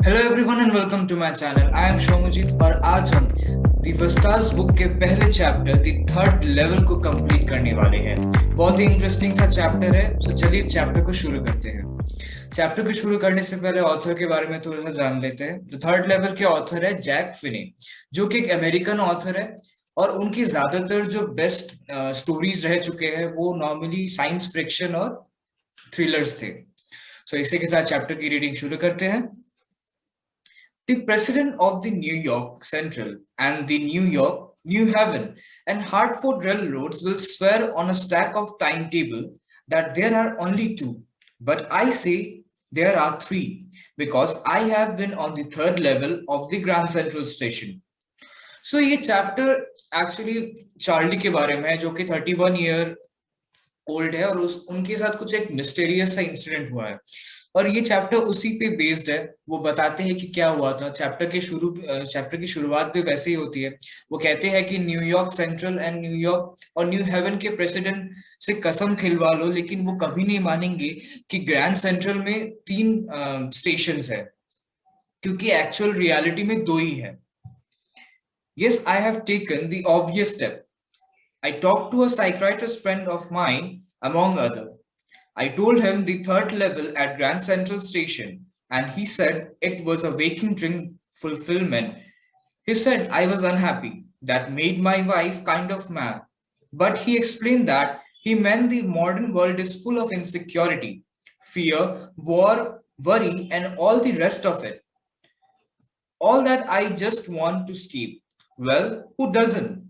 Hello everyone and welcome to my channel. I am Shomujit और आज हम दी वस्ताज बुक के पहले चैप्टर दी थर्ड लेवल को कंप्लीट करने वाले हैं। बहुत ही इंटरेस्टिंग सा चैप्टर है, तो चलिए चैप्टर को शुरू करते हैं। चैप्टर को शुरू करने से पहले ऑथर के बारे में थोड़ा सा जान लेते हैं। तो थर्ड लेवल के ऑथर है जैक फिनी, जो कि एक अमेरिकन ऑथर है और उनकी ज्यादातर जो बेस्ट स्टोरीज रह चुके हैं वो नॉर्मली साइंस फिक्शन और थ्रिलर्स थे। तो इसी के साथ चैप्टर की रीडिंग शुरू करते हैं। The president of the New York Central and the New York New Haven and Hartford railroads will swear on a stack of timetable that there are only two, but I say there are three because I have been on the third level of the Grand Central Station. So ये chapter actually Charlie के बारे में है, जो कि 31 year old है और उनके साथ कुछ एक मिस्टीरियस सा इंसिडेंट हुआ है और ये चैप्टर उसी पे बेस्ड है। वो बताते हैं कि क्या हुआ था। चैप्टर की शुरुआत भी वैसे ही होती है। वो कहते हैं कि न्यूयॉर्क सेंट्रल एंड न्यूयॉर्क और न्यू हेवन के प्रेसिडेंट से कसम खिलवा लो, लेकिन वो कभी नहीं मानेंगे कि ग्रैंड सेंट्रल में 3 स्टेशंस है, क्योंकि एक्चुअल रियलिटी में 2 ही है। Yes, I have taken the obvious step. I talked to a psychiatrist friend of mine, among other. I told him the third level at Grand Central Station, and he said it was a waking dream fulfillment. He said I was unhappy. That made my wife kind of mad. But he explained that he meant the modern world is full of insecurity, fear, war, worry, and all the rest of it. All that I just want to escape. Well, who doesn't?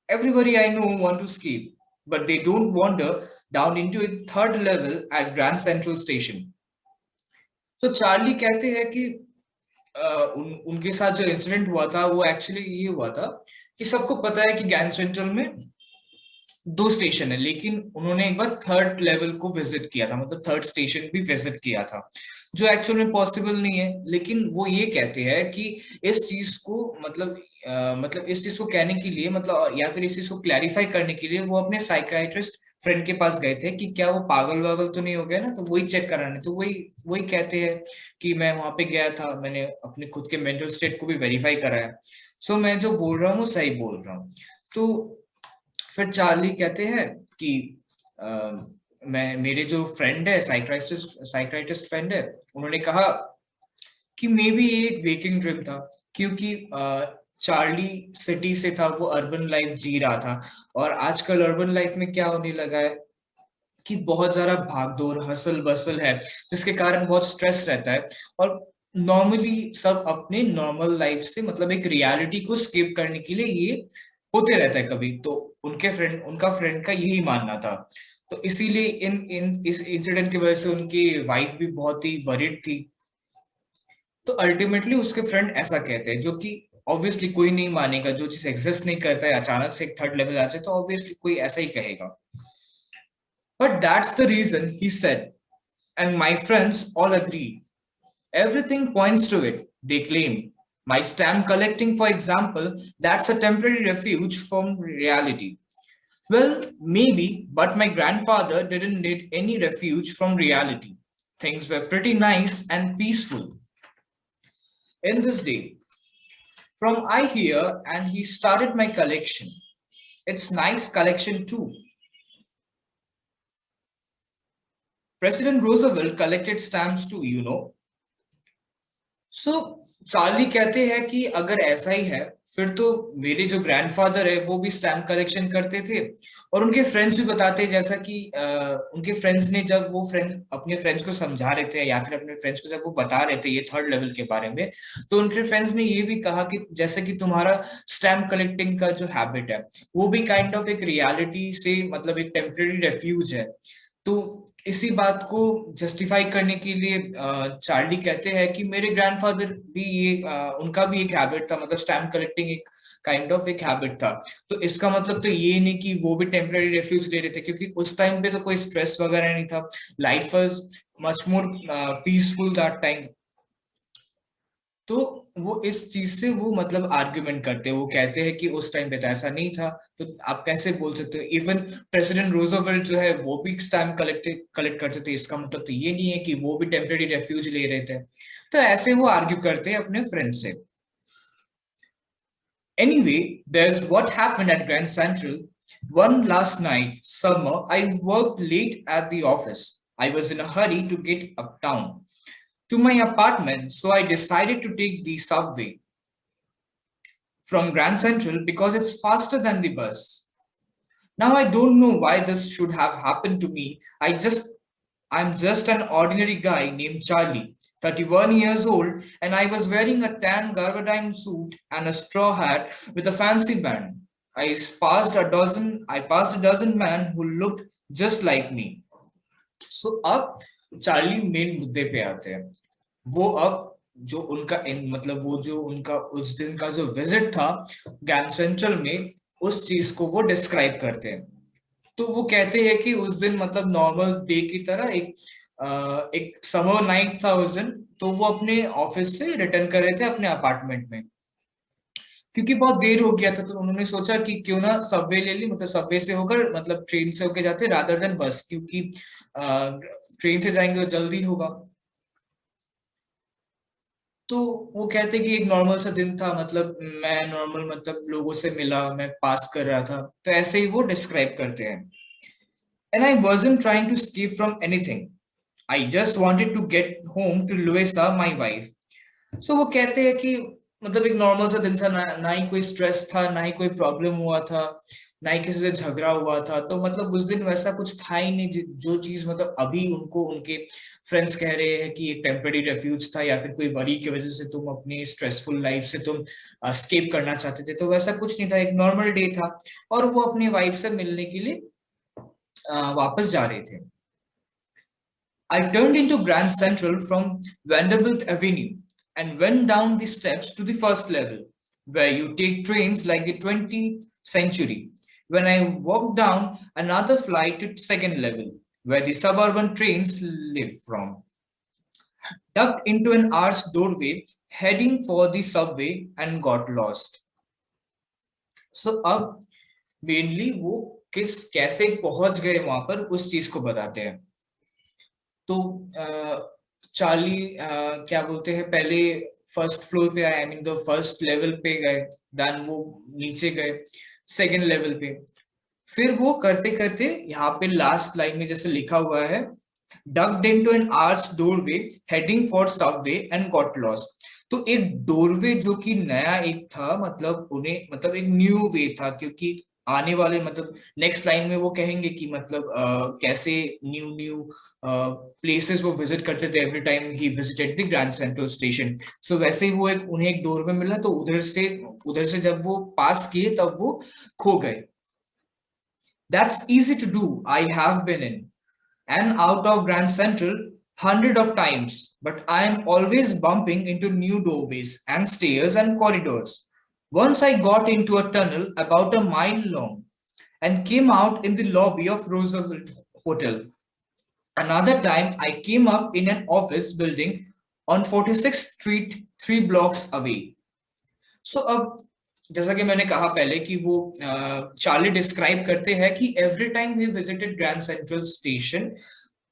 Everybody I know want to escape, but they don't wander down into a third level at Grand Central Station. So Charlie कहते हैं कि उनके साथ जो incident हुआ था वो actually ये हुआ था कि सबको पता है कि ग्रैंड सेंट्रल में 2 स्टेशन है, लेकिन उन्होंने एक बार थर्ड लेवल को विजिट किया था, मतलब थर्ड स्टेशन भी विजिट किया था, जो एक्चुअल में पॉसिबल नहीं है। लेकिन वो ये कहते हैं कि इस चीज को मतलब इस चीज को कहने के लिए, मतलब या फिर इस चीज को क्लैरिफाई करने के लिए वो अपने साइकाइट्रिस्ट फ्रेंड के पास गए थे कि क्या वो पागल वागल तो नहीं हो गया ना, तो वही चेक कराने। तो वही वही कहते हैं कि मैं वहां पे गया था, मैंने अपने खुद के मेंटल स्टेट को भी वेरीफाई करा है। सो मैं जो बोल रहा हूँ वो सही बोल रहा हूँ। तो फिर चार्ली कहते हैं कि अ, मैं मेरे जो फ्रेंड है, साइक्राइटिस्ट फ्रेंड है, उन्होंने कहा कि मे बी ये एक वेकिंग ड्रीम था, क्योंकि चार्ली सिटी से था, वो अर्बन लाइफ जी रहा था। और आजकल अर्बन लाइफ में क्या होने लगा है कि बहुत ज्यादा भागदौड़ हसल बसल है, जिसके कारण बहुत स्ट्रेस रहता है। और नॉर्मली सब अपने नॉर्मल लाइफ से, मतलब एक रियलिटी को स्किप करने के लिए ये होते रहता है कभी। तो उनका फ्रेंड का यही मानना था। तो इसीलिए इन इन इस इंसिडेंट की वजह से उनकी वाइफ भी बहुत ही वरिड थी। तो अल्टीमेटली उसके फ्रेंड ऐसा कहते हैं, जो कि ऑब्वियसली कोई नहीं मानेगा। जो चीज एग्जिस्ट नहीं करता है, अचानक से एक थर्ड लेवल आ जाए, तो ऑब्वियसली कोई ऐसा ही कहेगा। But that's the reason, he said, and my friends all agree. Everything points to it, they claim. My stamp collecting, for example, that's a temporary refuge from reality. Well, maybe, but my grandfather didn't need any refuge from reality. Things were pretty nice and peaceful in this day. From I hear, and he started my collection. It's nice collection too. President Roosevelt collected stamps too, you know. So Charlie कहते हैं कि अगर ऐसा ही है, फिर तो मेरे जो ग्रैंडफादर है वो भी स्टैम्प कलेक्शन करते थे। और उनके फ्रेंड्स भी बताते हैं, जैसा कि उनके फ्रेंड्स ने, जब वो फ्रेंड्स अपने फ्रेंड्स को समझा रहे थे या फिर अपने फ्रेंड्स को जब वो बता रहे थे ये थर्ड लेवल के बारे में, तो उनके फ्रेंड्स ने ये भी कहा कि जैसे कि तुम्हारा स्टैम्प कलेक्टिंग का जो हैबिट है वो भी काइंड ऑफ एक रियलिटी से, मतलब एक टेम्परेरी रेफ्यूज है। तो इसी बात को जस्टिफाई करने के लिए चार्ली कहते हैं कि मेरे ग्रैंडफादर भी उनका भी एक हैबिट था, मतलब स्टैम्प कलेक्टिंग एक काइंड ऑफ एक हैबिट था। तो इसका मतलब तो ये नहीं कि वो भी टेम्पररी रेफ्यूज ले रहे थे, क्योंकि उस टाइम पे तो कोई स्ट्रेस वगैरह नहीं था। Life was much more peaceful that time. तो वो इस चीज से वो मतलब आर्ग्यूमेंट करते हैं, वो कहते हैं कि उस टाइम पे तो ऐसा नहीं था, तो आप कैसे बोल सकते हो। इवन प्रेसिडेंट रूजवेल्ट जो है वो भी स्टैम्प कलेक्ट करते थे, इसका मतलब तो ये नहीं है कि वो भी टेम्परेरी रेफ्यूज ले रहे थे। तो ऐसे वो आर्ग्यू करते हैं अपने फ्रेंड से। Anyway, there's what happened at Grand Central. One last night, summer, I worked late at the office. I was in a hurry to get uptown to my apartment, so I decided to take the subway from Grand Central because it's faster than the bus. Now I don't know why this should have happened to me. I'm just an ordinary guy named Charlie, 31 years old, and I was wearing a tan gabardine suit and a straw hat with a fancy band. I passed a dozen men who looked just like me. So अब Charlie main मुद्दे पे आते हैं। वो अब जो उनका मतलब वो जो उनका उस दिन का जो विजिट था गैंग सेंट्रल में, उस चीज को वो डिस्क्राइब करते हैं। तो वो कहते हैं कि उस दिन मतलब नॉर्मल डे की तरह एक समर नाइट था उस दिन, तो वो अपने ऑफिस से रिटर्न कर रहे थे अपने अपार्टमेंट में, क्योंकि बहुत देर हो गया था। तो उन्होंने सोचा कि क्यों ना सबवे ले ली, मतलब सबवे से होकर मतलब ट्रेन से होकर जाते रादर देन बस, क्योंकि ट्रेन से जाएंगे तो जल्दी होगा। तो वो कहते कि एक नॉर्मल सा दिन था, मतलब मैं नॉर्मल मतलब लोगों से मिला, मैं पास कर रहा था, तो ऐसे ही वो डिस्क्राइब करते हैं। And I wasn't trying to escape from anything. I just wanted to get home to Louisa, my wife. So वो कहते हैं कि मतलब एक नॉर्मल सा दिन था, ना ही कोई स्ट्रेस था, ना ही कोई प्रॉब्लम हुआ था, ना ही किसी से झगड़ा हुआ था। तो मतलब उस दिन वैसा कुछ था ही नहीं जो चीज मतलब अभी उनको उनके फ्रेंड्स कह रहे हैं कि एक टेम्पररी रेफ्यूज था या फिर कोई वरी की वजह से तुम अपनी स्ट्रेसफुल लाइफ से तुम स्केप करना चाहते थे। तो वैसा कुछ नहीं था, एक नॉर्मल डे था, और वो अपनी वाइफ से मिलने के लिए वापस जा रहे थे। I turned into Grand Central from Vanderbilt Avenue and went down the steps to the first level, where you take trains like the 20th century. When I walked down another flight to second level, where the suburban trains live from, ducked into an arched doorway, heading for the subway and got lost. So अब mainly वो किस कैसे पहुंच गए वहां पर उस चीज को बताते हैं। तो चार्ली क्या बोलते हैं, पहले फर्स्ट फ्लोर पे आए, I mean the first level पे गए, देन वो नीचे गए सेकंड लेवल पे। फिर वो करते करते यहाँ पे लास्ट लाइन में जैसे लिखा हुआ है, ducked into an arch doorway heading for subway and got lost. तो एक डोरवे जो कि नया एक था, मतलब उन्हें मतलब एक न्यू वे था, क्योंकि आने वाले मतलब नेक्स्ट लाइन में वो कहेंगे कि मतलब कैसे न्यू न्यू प्लेसेस वो विजिट करते थे every time he visited the Grand Central Station. So वैसे ही वो एक उन्हें एक डोरवे मिला, तो उधर से जब वो पास किए तब वो खो गए। That's easy to do. I have been in and out of Grand Central hundred of times, but I am always bumping into new doorways and stairs and corridors. Once I got into a tunnel about a mile long and came out in the lobby of Roosevelt Hotel. Another time I came up in an office building on 46th Street, 3 blocks away. सो अब जैसा कि मैंने कहा पहले कि वो Charlie describe करते हैं कि every time we visited Grand Central station,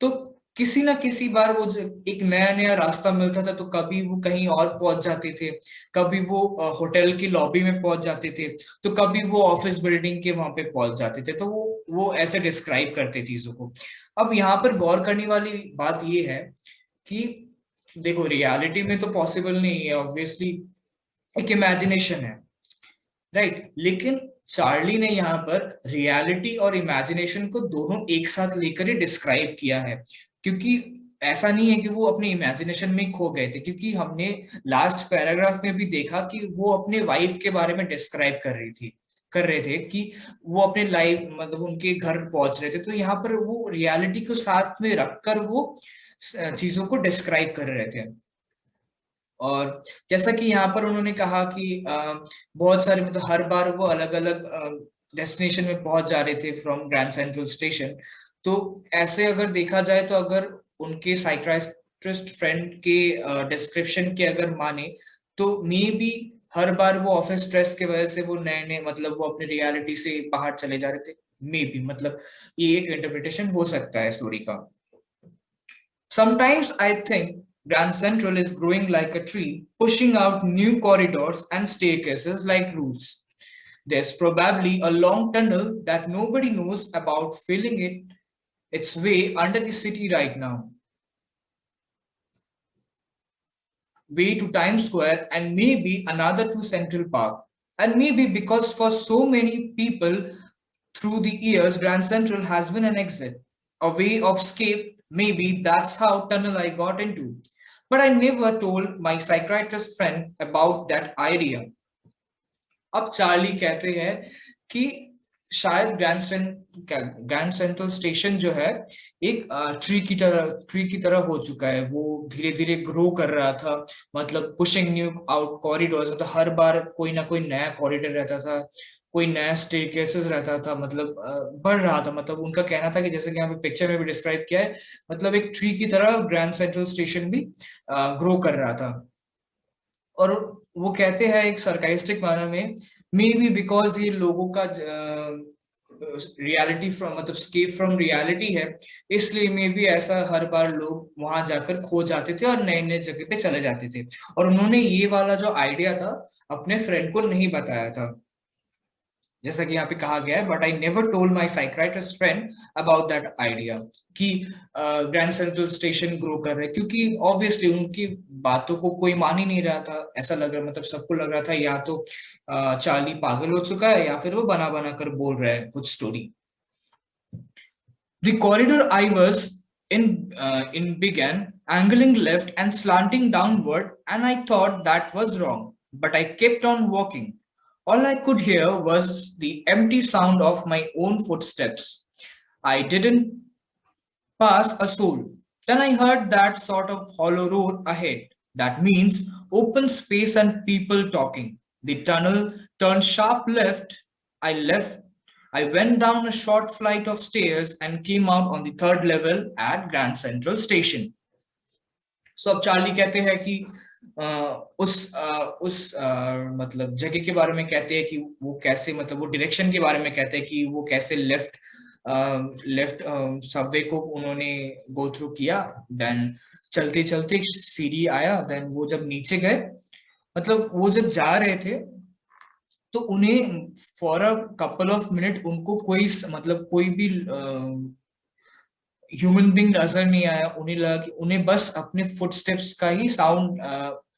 तो किसी ना किसी बार वो जो एक नया नया रास्ता मिलता था, तो कभी वो कहीं और पहुंच जाते थे, कभी वो होटल की लॉबी में पहुंच जाते थे, तो कभी वो ऑफिस बिल्डिंग के वहां पे पहुंच जाते थे। तो वो ऐसे डिस्क्राइब करते चीजों को। अब यहाँ पर गौर करने वाली बात ये है कि देखो रियलिटी में तो पॉसिबल नहीं है, ऑब्वियसली एक इमेजिनेशन है, राइट। लेकिन चार्ली ने यहाँ पर रियलिटी और इमेजिनेशन को दोनों एक साथ लेकर ही डिस्क्राइब किया है, क्योंकि ऐसा नहीं है कि वो अपने इमेजिनेशन में खो गए थे, क्योंकि हमने लास्ट पैराग्राफ में भी देखा कि वो अपने वाइफ के बारे में डिस्क्राइब कर रहे थे कि वो अपने लाइफ मतलब उनके घर पहुंच रहे थे। तो यहाँ पर वो रियलिटी को साथ में रखकर वो चीजों को डिस्क्राइब कर रहे थे। और जैसा कि यहाँ पर उन्होंने कहा कि बहुत सारे मतलब हर बार वो अलग अलग डेस्टिनेशन में पहुंच जा रहे थे फ्रॉम ग्रैंड सेंट्रल स्टेशन। तो ऐसे अगर देखा जाए तो अगर उनके साइकियाट्रिस्ट फ्रेंड के डिस्क्रिप्शन के अगर माने, तो मे बी हर बार वो ऑफिस स्ट्रेस के वजह से वो नए नए मतलब वो अपनी रियलिटी से बाहर चले जा रहे थे, मे बी मतलब ये एक इंटरप्रिटेशन हो सकता है स्टोरी का। Sometimes I think Grand Central is growing like a tree, pushing out new corridors and staircases like roots. There's probably a long tunnel that nobody knows about filling its way under the city right now. Way to Times Square and maybe another to Central Park. And maybe because for so many people through the years, Grand Central has been an exit, a way of escape. Maybe that's how tunnel I got into. But I never told my psychiatrist friend about that idea. अब Charlie कहते हैं कि शायद grand Central station जो है एक tree की तरह हो चुका है, वो धीरे धीरे ग्रो कर रहा था, मतलब पुशिंग न्यू आउट कॉरिडोर्स, मतलब हर बार कोई ना कोई नया कॉरिडोर रहता था, कोई नया स्टेयरकेसेस रहता था, मतलब बढ़ रहा था। मतलब उनका कहना था कि जैसे कि यहाँ पे पिक्चर में भी डिस्क्राइब किया है, मतलब एक ट्री की तरह ग्रैंड सेंट्रल स्टेशन भी ग्रो कर रहा था। और वो कहते हैं एक सरकाइस्टिक मैनर में, मे बी बिकॉज ये लोगों का रियलिटी फ्रॉम मतलब स्केप फ्रॉम रियलिटी है, इसलिए मे बी ऐसा हर बार लोग वहां जाकर खो जाते थे और नए नए जगह पे चले जाते थे। और उन्होंने ये वाला जो आइडिया था अपने फ्रेंड को नहीं बताया था, जैसा कि यहाँ पे कहा गया है, but I never told my psychiatrist friend about that idea कि ग्रैंड सेंट्रल स्टेशन ग्रो कर रहे, क्योंकि ऑब्वियसली उनकी बातों को कोई मान ही नहीं रहा था। ऐसा लग रहा, मतलब सबको लग रहा था या तो चार्ली पागल हो चुका है या फिर वो बना बना कर बोल रहा है कुछ story. The corridor I was in began angling left and slanting downward, and I thought that was wrong. But I kept on walking. All I could hear was the empty sound of my own footsteps. I didn't pass a soul. Then I heard that sort of hollow roar ahead. That means open space and people talking. The tunnel turned sharp left. I left I went down a short flight of stairs and came out on the third level at Grand Central Station. So अब Charlie कहते हैं कि मतलब जगह के बारे में कहते हैं कि वो कैसे, मतलब वो डायरेक्शन के बारे में कहते हैं कि वो कैसे लेफ्ट सबवे को उन्होंने गो थ्रू किया, देन चलते चलते सीढ़ी आया, देन वो जब नीचे गए, मतलब वो जब जा रहे थे तो उन्हें for a couple of minute उनको कोई मतलब कोई भी ह्यूमन बीइंग नजर नहीं आया। उन्हें लगा कि उन्हें बस अपने फुटस्टेप्स का ही साउंड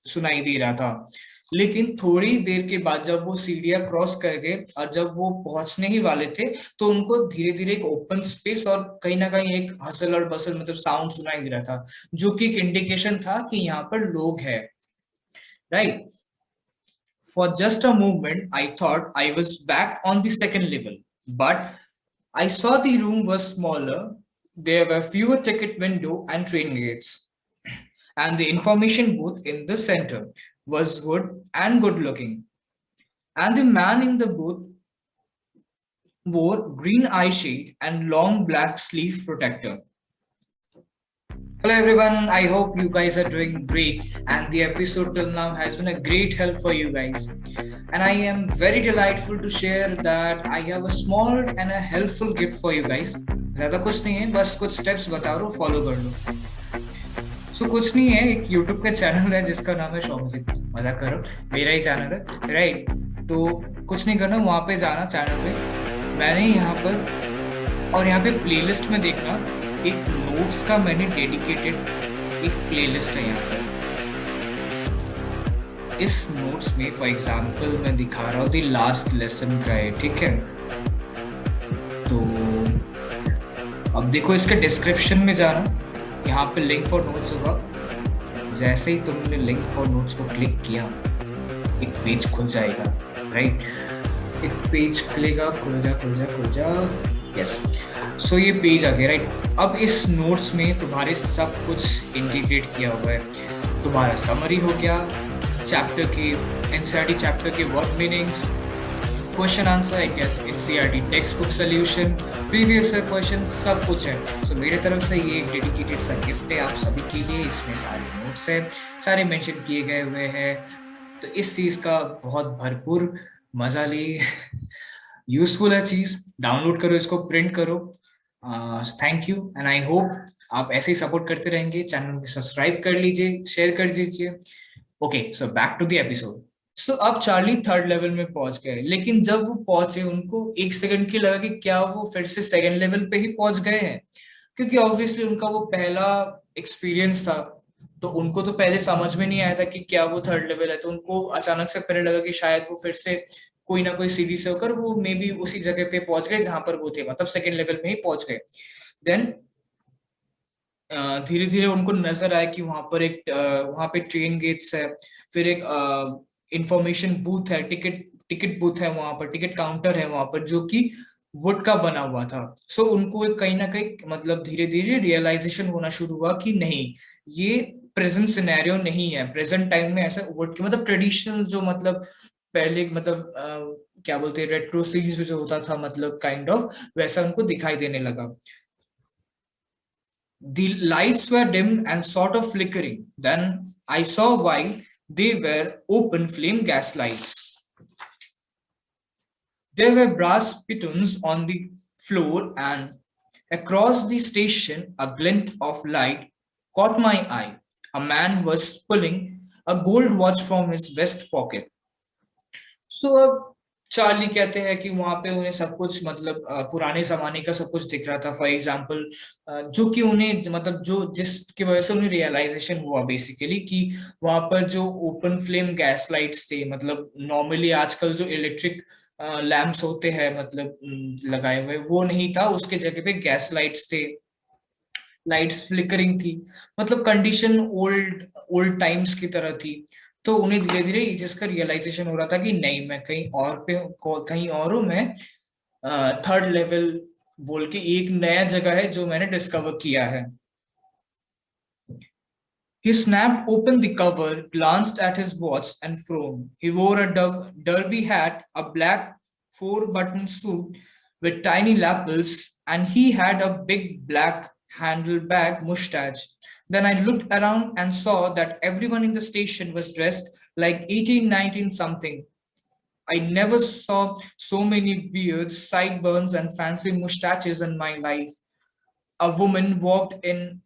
सुनाई दे रहा था। लेकिन थोड़ी देर के बाद जब वो सीढ़ियां क्रॉस कर गए और जब वो पहुंचने ही वाले थे तो उनको धीरे धीरे एक ओपन स्पेस और कहीं ना कहीं एक हसल और बसल मतलब साउंड सुनाई दे रहा था, जो कि एक इंडिकेशन था कि यहाँ पर लोग हैं, right. For just a moment, I thought I was back on the second level, but I saw the room was smaller. There were fewer ticket window and train gates, and the information booth in the center was good looking, and the man in the booth wore green eye shade and long black sleeve protector. Hello everyone, I hope you guys are doing great and the episode till now has been a great help for you guys. And I am very delightful to share that I have a small and a helpful gift for you guys. ज़्यादा कुछ नहीं है, बस कुछ steps बता रहा हूँ, follow कर लो। सो कुछ नहीं है, एक यूट्यूब का चैनल है जिसका नाम है शौमजीत, मजाक करो, मेरा ही चैनल है, राइट। तो कुछ नहीं करना, वहाँ पे जाना चैनल पे, मैंने यहाँ पर और यहाँ पे प्लेलिस्ट में देखना, एक नोट्स का मैंने डेडिकेटेड एक प्लेलिस्ट है यहाँ पर। इस नोट्स में फॉर एग्जांपल मैं दिखा रहा हूँ द लास्ट लेसन का है, ठीक है। तो अब देखो इसके डिस्क्रिप्शन में जाना, यहाँ पे लिंक फॉर नोट्स होगा। जैसे ही तुमने लिंक फॉर नोट्स को क्लिक किया एक पेज खुल जाएगा, राइट। एक पेज खुलेगा, खुल जा, यस। सो ये पेज आ गया, राइट। अब इस नोट्स में तुम्हारे सब कुछ इंटीग्रेट किया हुआ है। तुम्हारा समरी हो गया, चैप्टर के एनसीईआरटी चैप्टर के word meanings, question answer, NCERT text book solution, previous question, सब कुछ है। सो मेरे तरफ से ये एक डेडिकेटेड सा गिफ्ट है आप सभी के लिए। इसमें सारे नोट्स है, सारे मेंशन किए गए हुए हैं, तो इस चीज का बहुत भरपूर मजा ली। यूजफुल है चीज, डाउनलोड करो इसको, प्रिंट करो। Thank you and I hope आप ऐसे ही सपोर्ट करते रहेंगे। चैनल को सब्सक्राइब कर लीजिए, शेयर कर दीजिए। Okay, so back to the episode. So अब चार्ली थर्ड लेवल में पहुंच गए, लेकिन जब वो पहुंचे उनको एक सेकंड की लगा कि क्या वो फिर से सेकंड लेवल पे ही पहुंच गए हैं, क्योंकि ऑब्वियसली उनका वो पहला एक्सपीरियंस था। तो उनको तो पहले समझ में नहीं आया था कि क्या वो थर्ड लेवल है, तो उनको अचानक से पहले लगा कि शायद वो फिर से कोई ना कोई सीढ़ी से होकर वो मे बी उसी जगह पे पहुंच गए जहां पर वो थे, मतलब सेकंड लेवल में ही पहुंच गए। देन धीरे धीरे उनको नजर आया कि वहां पे ट्रेन गेट्स है, फिर एक इंफॉर्मेशन बूथ है, टिकट टिकट बूथ है, वहां पर टिकट काउंटर है वहां पर, जो कि वुड का बना हुआ था। सो उनको एक कहीं ना कहीं मतलब धीरे धीरे रियलाइजेशन होना शुरू हुआ कि नहीं, ये प्रेजेंट सिनेरियो नहीं है, प्रेजेंट टाइम में ऐसा वुड के मतलब ट्रेडिशनल जो मतलब पहले मतलब क्या बोलते हैं रेट्रो सीरीज में जो होता था, मतलब काइंड ऑफ वैसा उनको दिखाई देने लगा। The lights were dim and sort of flickering. Then I saw why they were open flame gas lights. There were brass pitons on the floor, and across the station, a glint of light caught my eye. A man was pulling a gold watch from his vest pocket. सो अब Charlie कहते हैं कि वहां पे उन्हें सब कुछ मतलब पुराने जमाने का सब कुछ दिख रहा था। फॉर एग्जाम्पल जो कि उन्हें मतलब जो जिसकी वजह से उन्हें रियलाइजेशन हुआ बेसिकली कि वहां पर जो ओपन फ्लेम गैस लाइट्स थे, मतलब नॉर्मली आजकल जो इलेक्ट्रिक लैंप्स होते हैं मतलब लगाए हुए, वो नहीं था, उसके जगह पे गैस लाइट्स थे। लाइट्स फ्लिकरिंग थी, मतलब कंडीशन ओल्ड ओल्ड टाइम्स की तरह थी। तो उन्हें धीरे धीरे जिसका रियलाइजेशन हो रहा था कि नहीं, मैं कहीं और पे कहीं और हूँ, मैं थर्ड लेवल बोल के एक नया जगह है जो मैंने डिस्कवर किया है। He snapped open the cover, glanced at his watch, and frowned. He wore a derby hat, a black four-button suit with tiny lapels, and he had a big black handleback mustache. Then I looked around and saw that everyone in the station was dressed like 1819 something. I never saw so many beards, sideburns, and fancy mustaches in my life. A woman walked in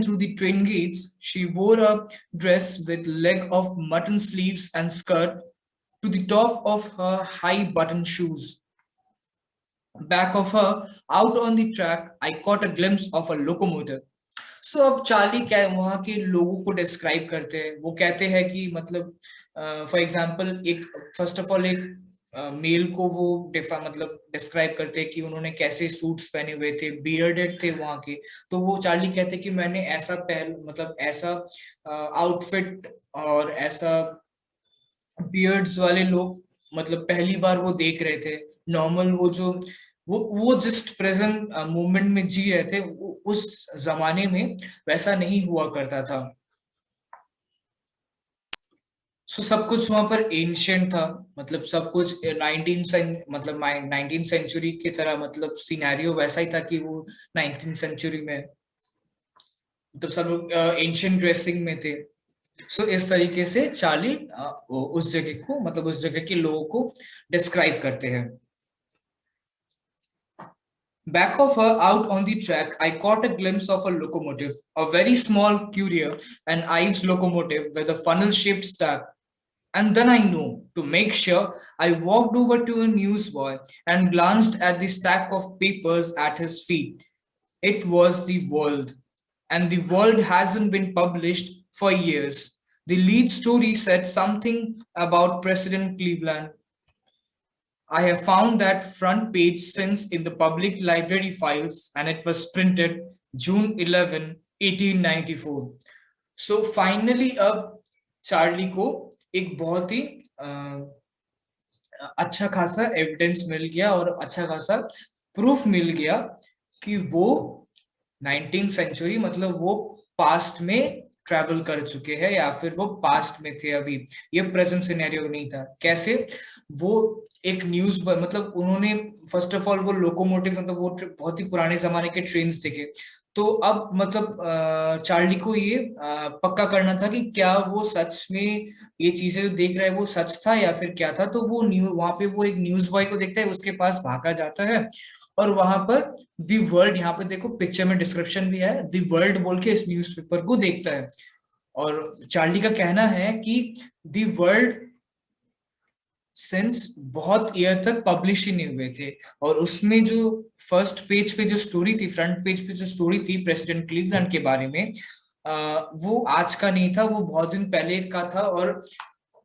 through the train gates. She wore a dress with leg of mutton sleeves and skirt to the top of her high button shoes. Back of her, out on the track, I caught a glimpse of a locomotive. सो अब Charlie क्या वहां के लोगों को describe करते हैं। वो कहते हैं कि मतलब फॉर एग्जांपल एक फर्स्ट ऑफ ऑल एक मेल को वो मतलब डिस्क्राइब करते हैं कि उन्होंने कैसे सूट्स पहने हुए थे, बियर्डेड थे वहां के। तो वो चार्ली कहते हैं कि मैंने ऐसा पहन मतलब ऐसा आउटफिट और ऐसा बियर्ड्स वाले लोग मतलब पहली बार वो देख रहे थे। नॉर्मल वो जो वो जस्ट प्रेजेंट मोमेंट में जी रहे थे, उस जमाने में वैसा नहीं हुआ करता था। सो सब कुछ वहां पर एंशियंट था, मतलब सब कुछ 19 सेंचुरी की तरह, मतलब सिनेरियो वैसा ही था कि वो 19 सेंचुरी में मतलब सब लोग एंशियंट ड्रेसिंग में थे। सो इस तरीके से चार्ली उस जगह को मतलब उस जगह के लोगों को डिस्क्राइब करते हैं। Back of her, out on the track, I caught a glimpse of a locomotive, a very small Courier and Ives locomotive with a funnel-shaped stack. And then I knew, to make sure, I walked over to a newsboy and glanced at the stack of papers at his feet. It was the World, and the World hasn't been published for years. The lead story said something about President Cleveland. I have found that front page since in the public library files, and it was printed June 11, 1894. So finally अब Charlie को एक बहुत ही अच्छा खासा evidence मिल गया और अच्छा खासा प्रूफ मिल गया कि वो 19th सेंचुरी मतलब वो पास्ट में ट्रैवल कर चुके हैं, या फिर वो पास्ट में थे। अभी ये प्रेजेंट सिनेरियो नहीं था। कैसे? वो एक न्यूज मतलब उन्होंने फर्स्ट ऑफ ऑल वो लोकोमोटिव मतलब वो बहुत ही पुराने जमाने के ट्रेन्स देखे। तो अब मतलब चार्ली को ये पक्का करना था कि क्या वो सच में ये चीजें जो देख रहा है वो सच था या फिर क्या था। तो वो वहां पे वो एक न्यूज बॉय को देखता है, उसके पास भागा जाता है और वहां पर दी वर्ल्ड, यहाँ पे देखो पिक्चर में डिस्क्रिप्शन भी है, दी वर्ल्ड बोल के इस न्यूज़पेपर को देखता है। और चार्ली का कहना है कि दी वर्ल्ड सिंस बहुत ईयर तक पब्लिश ही नहीं हुए थे। और उसमें जो फर्स्ट पेज पे जो स्टोरी थी, फ्रंट पेज पे जो स्टोरी थी प्रेसिडेंट क्लीवलैंड के बारे में, वो आज का नहीं था, वो बहुत दिन पहले का था। और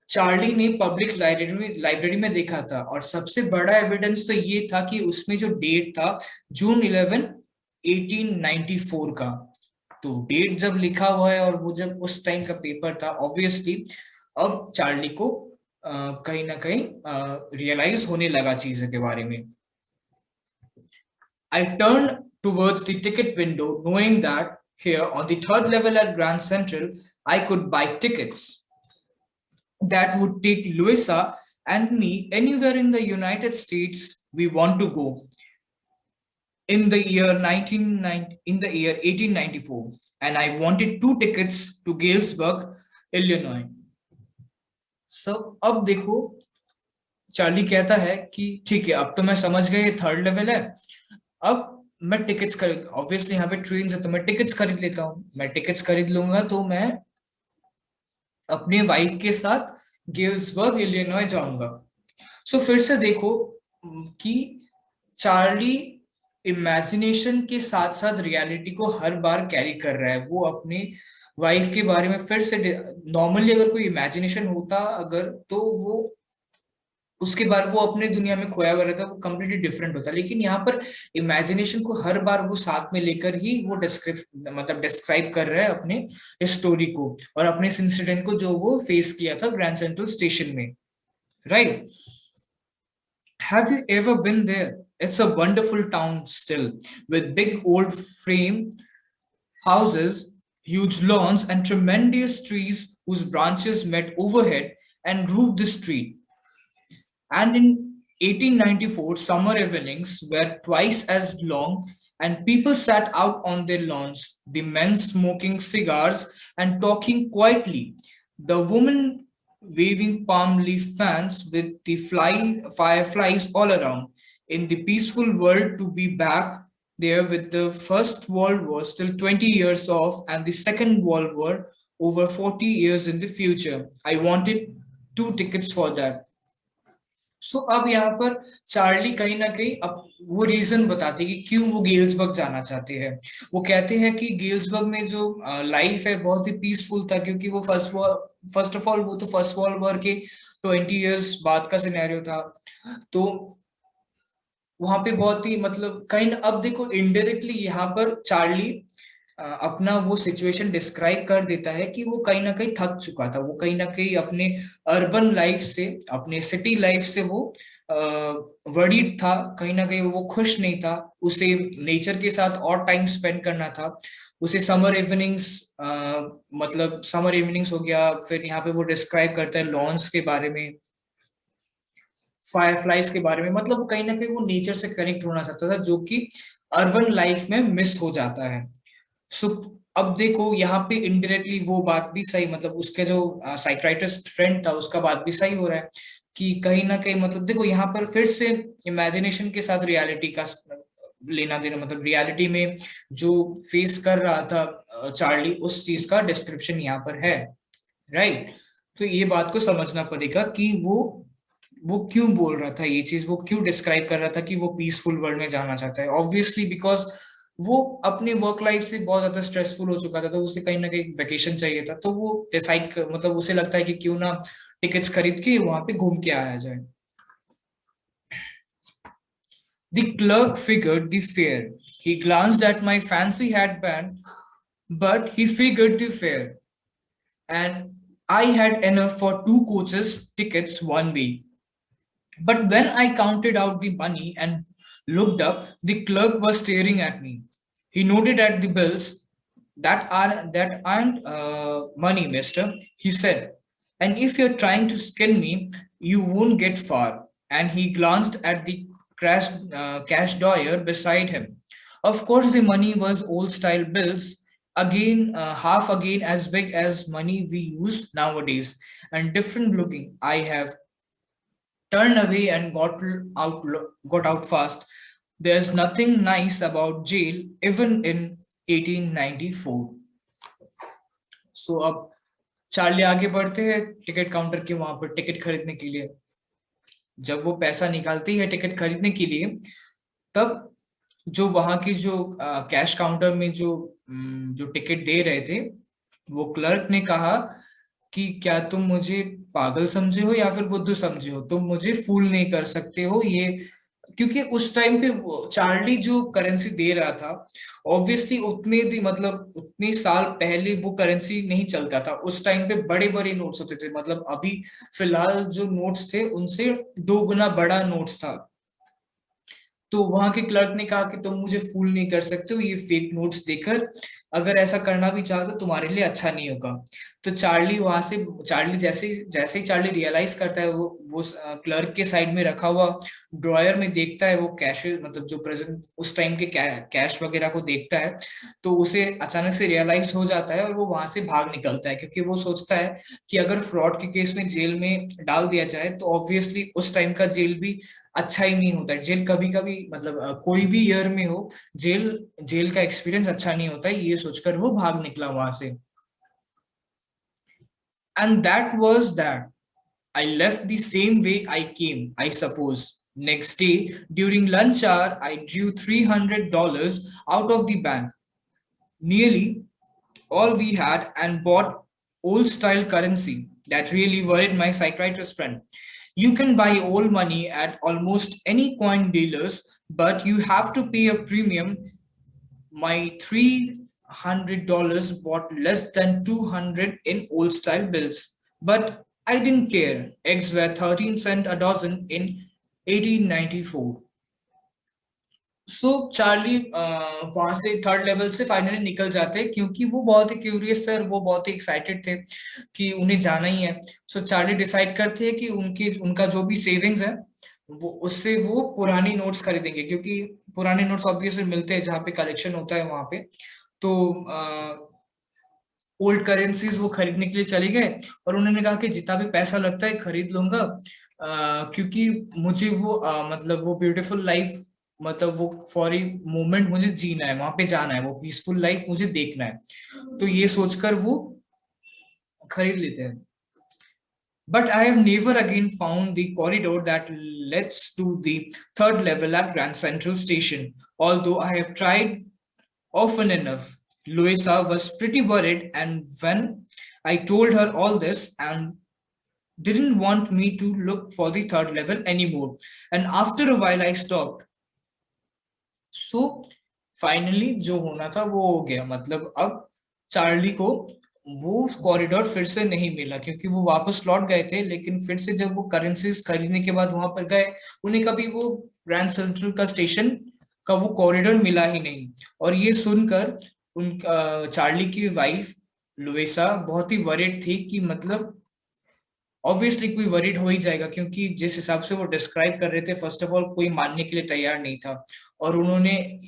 चार्ली ने पब्लिक लाइब्रेरी में देखा था। और सबसे बड़ा एविडेंस तो ये था कि उसमें जो डेट था June 11, 1894 का। तो डेट जब लिखा हुआ है और वो जब उस टाइम का पेपर था, ऑब्वियसली अब चार्ली को कहीं ना कहीं रियलाइज होने लगा चीजों के बारे में। I turned towards the ticket window, knowing that here on the third level at Grand Central, I could buy tickets that would take Louisa and me anywhere in the United States we want to go in the year 1990, in the year 1894, and I wanted 2 tickets to Galesburg, Illinois. So अब देखो, Charlie कहता है कि ठीक है, अब तो मैं समझ गया ये थर्ड लेवल है, अब मैं टिकट्स खरीद, ऑब्वियसली यहाँ पे ट्रेन है तो मैं टिकट्स खरीद लेता हूँ। मैं टिकट्स खरीद लूंगा तो मैं अपने वाइफ के साथ गेल्सबर्ग इलिनॉय जाऊंगा। सो फिर से देखो कि चार्ली इमेजिनेशन के साथ साथ रियलिटी को हर बार कैरी कर रहा है। वो अपनी वाइफ के बारे में फिर से, नॉर्मली अगर कोई इमेजिनेशन होता अगर, तो वो उसके बाद वो अपने दुनिया में खोया हुआ रहता, वो कम्प्लीटली डिफरेंट होता। लेकिन यहाँ पर इमेजिनेशन को हर बार वो साथ में लेकर ही वो डिस्क्राइब कर रहा है अपने स्टोरी को और अपने इस इंसिडेंट को जो वो फेस किया था ग्रैंड सेंट्रल स्टेशन में, right. Have you ever been there? It's a wonderful town still, with big old frame houses, huge lawns, and tremendous trees whose branches met overhead and roofed the street. And in 1894, summer evenings were twice as long, and people sat out on their lawns, the men smoking cigars and talking quietly, the women waving palm leaf fans with the fireflies all around. In the peaceful world, to be back there with the First World War still 20 years off and the Second World War over 40 years in the future. I wanted 2 tickets for that. सो अब यहाँ पर Charlie कहीं ना कहीं अब वो reason बताते हैं कि क्यों वो गेल्सबर्ग जाना चाहते हैं। वो कहते हैं कि गेल्सबर्ग में जो लाइफ है बहुत ही पीसफुल था, क्योंकि वो फर्स्ट ऑफ ऑल वो तो फर्स्ट वर्ल्ड वॉर के 20 इयर्स बाद का सिनेरियो था। तो वहां पे बहुत ही मतलब कहीं अब देखो इनडायरेक्टली यहाँ पर चार्ली अपना वो सिचुएशन डिस्क्राइब कर देता है कि वो कहीं ना कहीं थक चुका था। वो कहीं ना कहीं अपने अर्बन लाइफ से, अपने सिटी लाइफ से वो वरीड था, कहीं ना कहीं वो खुश नहीं था। उसे नेचर के साथ और टाइम स्पेंड करना था। उसे समर इवनिंग्स, मतलब समर इवनिंग्स हो गया, फिर यहाँ पे वो डिस्क्राइब करता है लॉन्स के बारे में, फायरफ्लाइज के बारे में। मतलब कहीं ना कहीं वो नेचर से कनेक्ट होना चाहता था, जो कि अर्बन लाइफ में मिस हो जाता है। सो अब देखो यहाँ पे इनडायरेक्टली वो बात भी सही, मतलब उसके जो साइक्राइटिस्ट फ्रेंड था उसका बात भी सही हो रहा है कि कहीं ना कहीं मतलब देखो यहाँ पर फिर से इमेजिनेशन के साथ रियलिटी का लेना देना, मतलब रियलिटी में जो फेस कर रहा था चार्ली, उस चीज का डिस्क्रिप्शन यहाँ पर है, राइट। तो ये बात को समझना पड़ेगा कि वो क्यों बोल रहा था ये चीज, वो क्यों डिस्क्राइब कर रहा था कि वो पीसफुल वर्ल्ड में जाना चाहता है। ऑब्वियसली बिकॉज वो अपने वर्क लाइफ से बहुत ज्यादा स्ट्रेसफुल हो चुका था, तो उसे कहीं ना कहीं वेकेशन चाहिए था। तो वो डिसाइड मतलब उसे लगता है कि क्यों ना टिकट्स खरीद के वहां पे घूम के आया जाए। The clerk figured the fare. He glanced at my fancy hatband, but he figured the fare, and I had enough for 2 coaches tickets one way. But when I counted out the money and looked up, the clerk was staring at me. He nodded at the bills. That aren't money, mister, he said. And if you're trying to skin me, You won't get far. And he glanced at the cash drawer beside him. Of course, the money was old style bills, again, half again as big as money we use nowadays, and different looking. I have turned away and out, got out fast. There's nothing nice about jail, even in 1894. So अब Charlie आगे बढ़ते हैं ticket counter के वहां पर ticket खरीदने के लिए। जब वो पैसा निकालती है टिकट खरीदने के लिए, तब जो वहां की जो कैश काउंटर में जो टिकट दे रहे थे, वो क्लर्क ने कहा कि क्या तुम मुझे पागल समझे हो या फिर बुद्धू समझे हो, तुम मुझे फूल नहीं कर सकते हो ये। क्योंकि उस टाइम पे चार्ली जो करेंसी दे रहा था, ऑब्वियसली मतलब उतने साल पहले वो करेंसी नहीं चलता था। उस टाइम पे बड़े बड़े नोट्स होते थे, मतलब अभी फिलहाल जो नोट्स थे उनसे 2 गुना बड़ा नोट्स था। तो वहां के क्लर्क ने कहा कि तुम मुझे फूल नहीं कर सकते हो ये फेक नोट्स देकर, अगर ऐसा करना भी चाहो तो तुम्हारे लिए अच्छा नहीं होगा। तो चार्ली जैसे ही चार्ली रियलाइज करता है, वो क्लर्क के साइड में रखा हुआ ड्रॉयर में देखता है, वो कैश मतलब जो प्रेजेंट उस टाइम के कैश वगैरह को देखता है, तो उसे अचानक से रियलाइज हो जाता है और वो वहां से भाग निकलता है, क्योंकि वो सोचता है कि अगर फ्रॉड के केस में जेल में डाल दिया जाए तो ऑब्वियसली उस टाइम का जेल भी अच्छा ही नहीं होता है। जेल कभी कभी मतलब कोई भी ईयर में हो, जेल जेल का एक्सपीरियंस अच्छा नहीं होता है, ये सोचकर वो भाग निकला वहां से। And that was that. I left the same way I came, I suppose. Next day, during lunch hour, I drew $300 out of the bank, nearly all we had, and bought old style currency that really worried my psychiatrist friend. You can buy old money at almost any coin dealers, but you have to pay a premium. My $300 bought less than 200 in old style bills. But I didn't care. Eggs were 13 cents a dozen in 1894. So Charlie वहां से third level से finally निकल जाते हैं, क्योंकि वो बहुत ही curious थे और वो बहुत ही एक्साइटेड थे कि उन्हें जाना ही है। सो चार्ली डिसाइड करते हैं कि उनका जो भी सेविंग्स है, वो उससे वो पुरानी नोट्स खरीदेंगे, क्योंकि पुराने नोट्स ऑब्वियसली मिलते हैं जहाँ पे कलेक्शन होता है वहां पे। तो ओल्ड करेंसीज वो खरीदने के लिए चले गए, और उन्होंने कहा कि जितना भी पैसा लगता है खरीद लूंगा, क्योंकि मुझे वो मतलब वो ब्यूटीफुल लाइफ, मतलब वो फॉरी मोमेंट मुझे जीना है, वहां पे जाना है, वो पीसफुल लाइफ मुझे देखना है। तो ये सोचकर वो खरीद लेते हैं। But I have never again found the corridor that leads to the third level at Grand Central Station, although I have tried often enough. Louisa was pretty worried, and when I told her all this and didn't want me to look for the third level anymore, and after a while I stopped. So finally जो होना था वो हो गया, मतलब अब Charlie को वो कॉरिडोर फिर से नहीं मिला, क्योंकि वो वापस लौट गए थे, लेकिन फिर से जब वो करेंसीज खरीदने के बाद वहां पर गए, उन्हें कभी वो ग्रैंड सेंट्रल का स्टेशन का वो कॉरिडोर मिला ही नहीं। और ये सुनकर उन चार्ली की वाइफ लुइसा बहुत ही वरीड थी कि मतलब ऑब्वियसली कोई वरीड हो ही जाएगा, क्योंकि जिस हिसाब से वो डिस्क्राइब कर रहे थे, फर्स्ट ऑफ ऑल कोई मानने के लिए तैयार नहीं था। और उन्होंने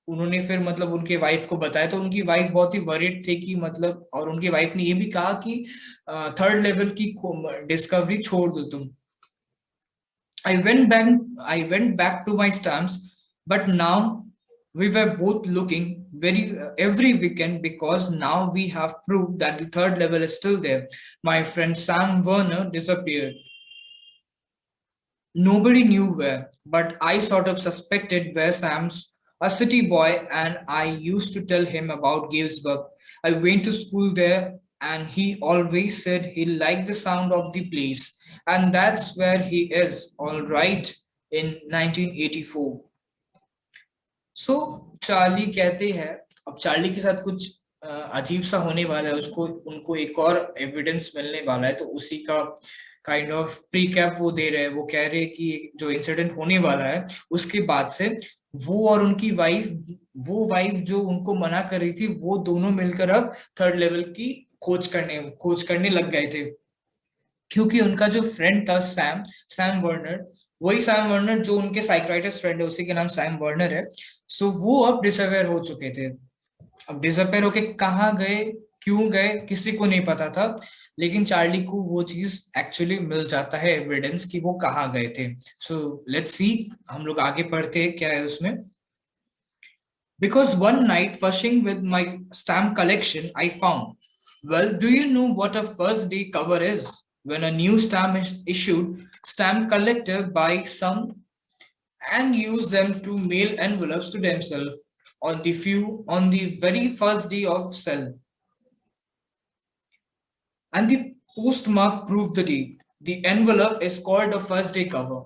उन्होंने फिर मतलब उनके वाइफ को बताया, तो उनकी वाइफ बहुत ही वरीड थे कि मतलब, और उनकी वाइफ ने ये भी कहा कि थर्ड लेवल की डिस्कवरी छोड़ दो तुम। I went back I went back to my stamps, but now we were both looking very every weekend, because now we have proof that the third level is still there. My friend Sam Werner disappeared. Nobody knew where, but I sort of suspected where Sam's a city boy, and I used to tell him about Galesburg. I went to school there, and he always said he liked the sound of the place, and that's where he is, all right, in 1984. So Charlie कहते हैं, अब Charlie के साथ कुछ अजीब सा होने वाला है, उसको उनको एक और एविडेंस मिलने वाला है, तो उसी का काइंड ऑफ प्रीकैप वो दे रहे हैं। वो कह रहे हैं कि जो इंसिडेंट होने वाला है उसके बाद से वो और उनकी वाइफ, वो वाइफ जो उनको मना कर रही थी, वो दोनों मिलकर अब थर्ड लेवल की खोज करने लग गए थे। क्योंकि उनका जो फ्रेंड था सैम, सैम वर्नर, वही सैम वर्नर जो उनके साइक्राइटिस्ट फ्रेंड है, उसी के नाम सैम वर्नर है। सो वो अब डिसअवेयर हो चुके थे। अब डिसअपेयर होके कहाँ गए, क्यों गए, किसी को नहीं पता था। लेकिन चार्ली को वो चीज एक्चुअली मिल जाता है, एविडेंस कि वो कहाँ गए थे। सो लेट्स सी, हम लोग आगे पढ़ते हैं क्या है उसमें। Because one night, fushing with my stamp collection, I found. Well, do you know what a first day cover is? When a new stamp is issued, stamp collector buy some and use them to mail envelopes to themselves on the very first day of sale. And the postmark proved the date. The envelope is called a first day cover.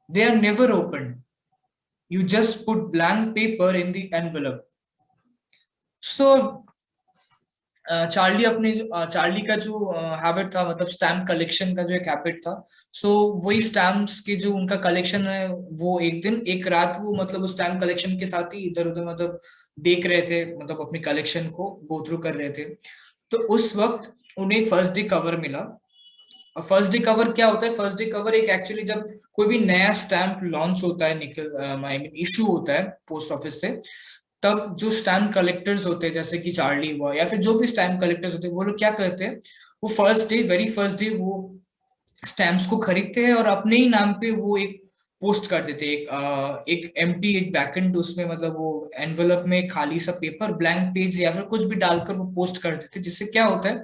They are never opened. You just put blank paper in the envelope. So Charlie का जो habit था, मतलब stamp collection का जो एक habit था। सो वही stamps के जो उनका कलेक्शन है, वो एक दिन एक रात वो मतलब उस स्टैम्प कलेक्शन के साथ ही इधर उधर मतलब देख रहे थे, मतलब अपनी कलेक्शन को गो थ्रू कर रहे थे। तो उस वक्त उन्हें एक फर्स्ट डे कवर मिला। और फर्स्ट डे कवर क्या होता है? फर्स्ट डे कवर एक एक्चुअली जब कोई भी नया स्टैम्प लॉन्च होता है, निकल आई मीन इशू होता है पोस्ट ऑफिस से, तब जो स्टैम्प कलेक्टर्स होते हैं, जैसे कि चार्ली हुआ या फिर जो भी स्टैम्प कलेक्टर्स होते हैं, वो लोग क्या करते हैं, वो first day, very first day वो स्टैम्प्स को खरीदते हैं और अपने ही नाम पे वो एक पोस्ट कर देते हैं, एक एम्प्टी, एक वैकेंट उसमें, मतलब वो एनवलप में खाली सा पेपर, ब्लैंक पेज या फिर कुछ भी डालकर वो पोस्ट कर देते हैं। जिससे क्या होता है,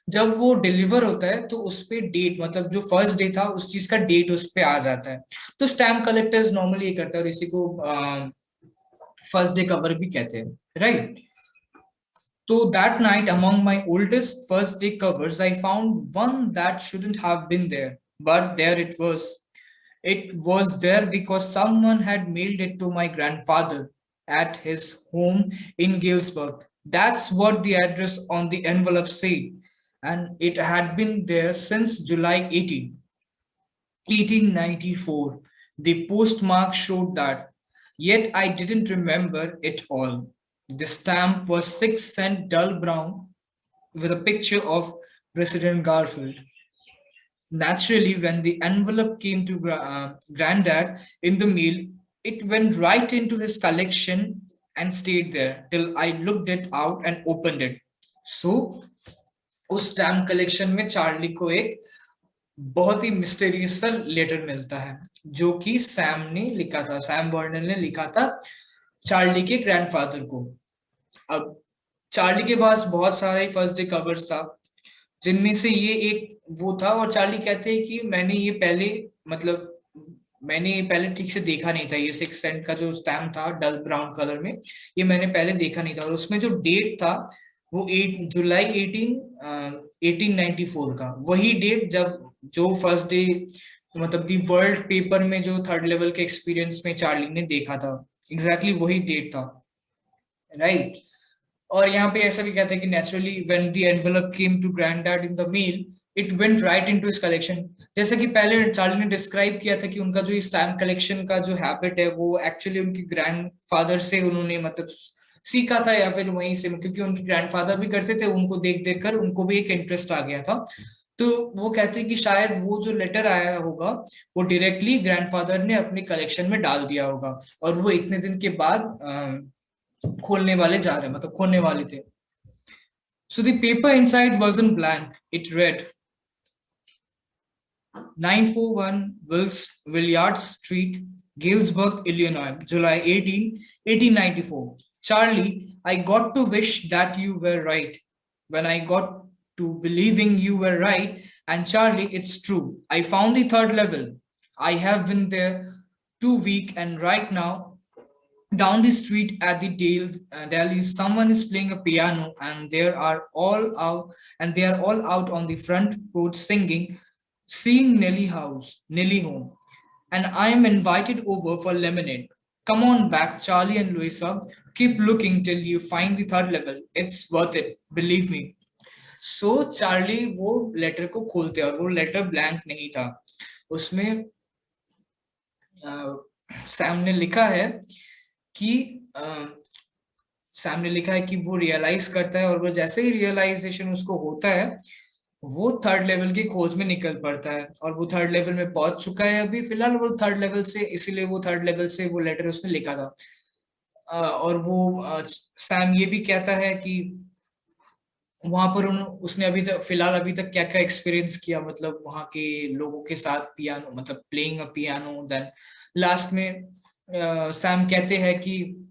जब वो डिलीवर होता है तो उस पे डेट, मतलब जो फर्स्ट डे था उस चीज का डेट उस पे आ जाता है। तो स्टैम्प कलेक्टर्स नॉर्मली ये करते हैं, और इसी को फर्स्ट डे कवर भी कहते हैं, right? So that night, among my oldest first day covers, I found one that shouldn't have been there, but there it was. It was there because someone had mailed it to my grandfather at his home in Galesburg. That's what the address on the envelope said, and it had been there since July 1894. The postmark showed that, yet I didn't remember it all. The stamp was 6 cent dull brown with a picture of President Garfield. Naturally, when the envelope came to Granddad in the mail, it went right into his collection and stayed there till I looked it out and opened it. So, उस stamp collection में Charlie को एक बहुत ही mysterious सा letter मिलता है, जो कि सैम ने लिखा था, सैम बर्नर ने लिखा था चार्ली के ग्रैंडफादर को। अब चार्ली के पास बहुत सारे फर्स्ट डे कवर्स था, जिनमें से ये एक वो था। और चार्ली कहते हैं कि मैंने ये पहले, मतलब मैंने ये पहले ठीक से देखा नहीं था, ये 6 सेंट का जो स्टैम्प था डल ब्राउन कलर में, ये मैंने पहले देखा नहीं था। और उसमें जो डेट था वो 8 जुलाई 1894 का, वही डेट जब जो फर्स्ट डे, मतलब दी वर्ल्ड पेपर में जो थर्ड लेवल के एक्सपीरियंस में चार्ली ने देखा था, एग्जैक्टली वही डेट था, राइट? और यहाँ पे ऐसा भी कहता है कि naturally when the envelope came to granddad in the mail, it went right into his collection. जैसा कि पहले चार्ली ने डिस्क्राइब किया था कि उनका जो स्टैम्प कलेक्शन का जो हैबिट है, वो एक्चुअली उनके ग्रैंडफादर से उन्होंने मतलब सीखा था, या फिर वहीं से, क्योंकि उनके ग्रैंडफादर भी करते थे, उनको देख देख कर उनको भी एक इंटरेस्ट आ गया था। तो वो कहते हैं कि शायद वो जो लेटर आया होगा वो डायरेक्टली ग्रैंडफादर ने अपने कलेक्शन में डाल दिया होगा, और वो इतने दिन के बाद खोलने वाले जा रहे, मतलब खोलने वाले थे। So the paper inside wasn't blank. It read 941 Williard Street, Galesburg, Illinois, July 18, 1894. Charlie, I got to wish that you were right. When I got to believing you were right, and Charlie, it's true. I found the third level. I have been there 2 weeks, and right now, down the street at the Delhi, someone is playing a piano, and they are all out on the front porch singing, seeing Nelly home, and I am invited over for lemonade. Come on back, Charlie and Louisa. Keep looking till you find the third level. It's worth it, believe me. So Charlie वो letter को खोलते हैं, और वो letter blank नहीं था। उसमें Sam ने लिखा है कि सैम ने लिखा है कि वो रियलाइज करता है, और वो जैसे ही रियलाइजेशन उसको होता है, वो थर्ड लेवल की खोज में निकल पड़ता है और वो थर्ड लेवल में पहुंच चुका है अभी फिलहाल वो थर्ड लेवल से, इसीलिए वो थर्ड लेवल से वो लेटर उसने लिखा था। और वो सैम ये भी कहता है कि वहां पर उसने अभी तक फिलहाल अभी तक क्या क्या एक्सपीरियंस किया, मतलब वहां के लोगों के साथ पियानो, मतलब playing a piano. Then last में सैम कहते हैं कि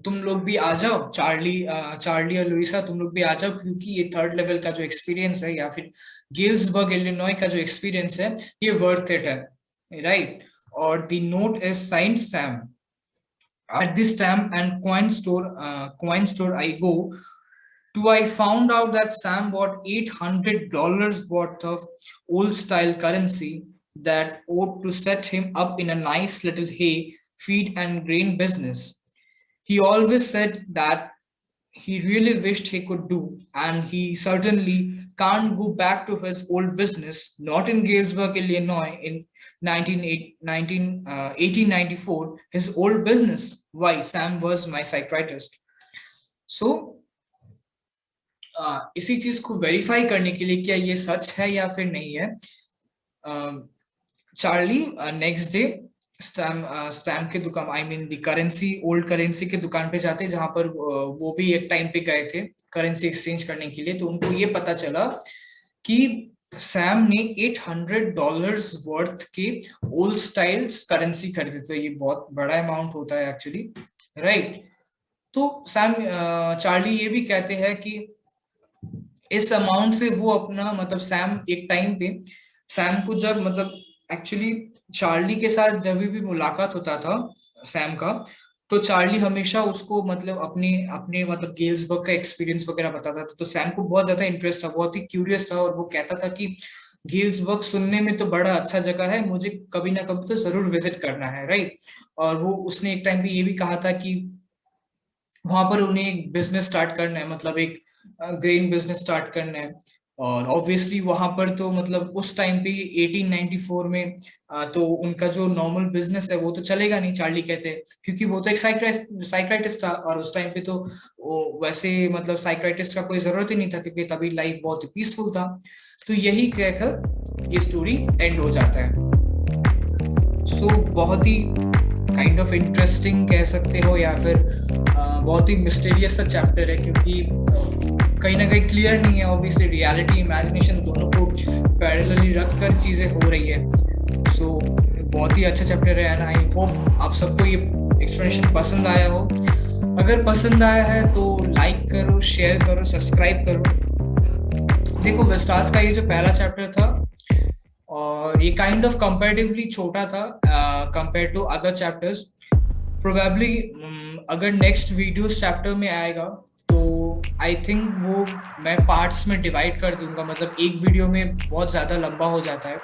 तुम लोग भी आ जाओ, चार्ली और लुइसा तुम लोग भी आ जाओ, क्योंकि ये थर्ड लेवल का जो एक्सपीरियंस है या फिर गिल्सबर्ग इलिनॉय का जो एक्सपीरियंस है ये वर्थ इट है, राइट। और the note is signed Sam. At this stamp and coin store I go to, I found out that Sam bought $800 worth of old style currency that ought to set him up in a nice little hay, feed and grain business. He always said that he really wished he could do, and he certainly can't go back to his old business, not in Galesburg, Illinois, in 1894, his old business. Why? Sam was my psychiatrist. So, इसी चीज को verify करने के लिए क्या ये सच है या फिर नहीं है, चार्ली नेक्स्ट डे स्टैम्प के दुकान, I mean the currency, old currency के दुकान पे जाते हैं, जहां पर वो भी एक टाइम पे गए थे करेंसी एक्सचेंज करने के लिए। तो उनको ये पता चला कि सैम ने $800 वर्थ के ओल्ड स्टाइल करेंसी खरीदे थे। ये बहुत बड़ा अमाउंट होता है एक्चुअली, राइट। तो सैम चार्ली ये भी कहते हैं कि इस अमाउंट से वो अपना, मतलब सैम एक टाइम पे, सैम को जब, मतलब एक्चुअली चार्ली के साथ जब भी मुलाकात होता था सैम का, तो चार्ली हमेशा उसको मतलब अपने अपने मतलब गेल्सबर्ग का एक्सपीरियंस वगैरह बताता था। तो सैम को बहुत ज्यादा इंटरेस्ट था, बहुत ही क्यूरियस था, और वो कहता था कि गेल्सबर्ग सुनने में तो बड़ा अच्छा जगह है, मुझे कभी ना कभी तो जरूर विजिट करना है, राइट। और वो उसने एक टाइम पे ये भी कहा था कि वहां पर उन्हें एक बिजनेस स्टार्ट करना है, मतलब एक ग्रेन बिजनेस स्टार्ट करना है। और ऑब्वियसली वहां पर तो मतलब उस टाइम पे 1894 में तो उनका जो नॉर्मल बिजनेस है वो तो चलेगा नहीं, चार्ली कहते हैं, क्योंकि वो तो एक साइक्राइटिस्ट था, और उस टाइम पे तो वैसे मतलब साइक्राइटिस्ट का कोई जरूरत ही नहीं था, क्योंकि तभी लाइफ बहुत पीसफुल था। तो यही कहकर ये स्टोरी एंड हो जाता है। सो बहुत ही काइंड ऑफ इंटरेस्टिंग कह सकते हो, या फिर बहुत ही मिस्टीरियस सा चैप्टर है, क्योंकि कहीं ना कहीं क्लियर नहीं है। ऑब्वियसली रियलिटी इमेजिनेशन दोनों को पैरेलली रखकर चीजें हो रही है। सो बहुत ही अच्छा चैप्टर है, एंड आई होप आप सबको ये एक्सप्लेनेशन पसंद आया हो। अगर पसंद आया है तो लाइक करो, शेयर करो, सब्सक्राइब करो। देखो वेस्टास का ये जो पहला चैप्टर था, और ये काइंड ऑफ कंपैरेटिवली छोटा था compare to other chapters. Probably अगर नेक्स्ट वीडियोस चैप्टर में आएगा तो आई थिंक वो मैं पार्ट्स में डिवाइड कर दूंगा, मतलब एक वीडियो में बहुत ज्यादा लंबा हो जाता है।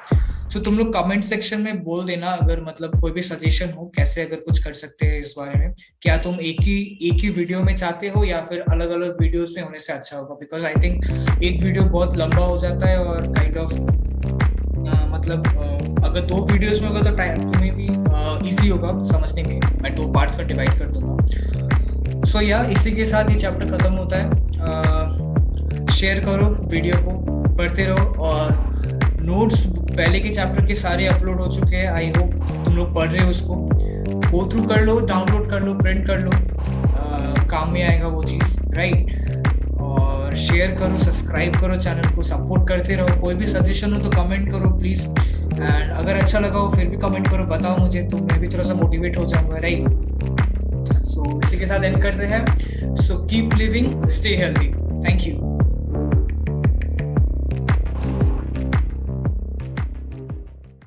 सो तुम लोग कमेंट सेक्शन में बोल देना अगर मतलब कोई भी सजेशन हो, कैसे अगर कुछ कर सकते हैं इस बारे में। क्या तुम एक ही वीडियो में चाहते हो, या फिर अलग अलग वीडियोस में होने से अच्छा होगा, बिकॉज आई थिंक एक वीडियो बहुत लंबा हो जाता है, और काइंड ऑफ मतलब अगर 2 वीडियोस में होगा तो टाइम तुम्हें भी इजी होगा समझने में। मैं 2 पार्ट्स में डिवाइड कर दूंगा। सो या इसी के साथ ये चैप्टर खत्म होता है। शेयर करो वीडियो को, पढ़ते रहो, और नोट्स पहले के चैप्टर के सारे अपलोड हो चुके हैं। आई होप तुम लोग पढ़ रहे हो, उसको गो थ्रू कर लो, डाउनलोड कर लो, प्रिंट कर लो, काम में आएगा वो चीज़, राइट। और शेयर करो, सब्सक्राइब करो, चैनल को सपोर्ट करते रहो। कोई भी सजेशन हो तो कमेंट करो प्लीज़, एंड अगर अच्छा लगा हो फिर भी कमेंट करो, बताओ मुझे, तो मैं भी थोड़ा सा मोटिवेट हो जाऊंगा, राइट। सो इसी के साथ एंड करते हैं। So keep living, stay healthy, thank you.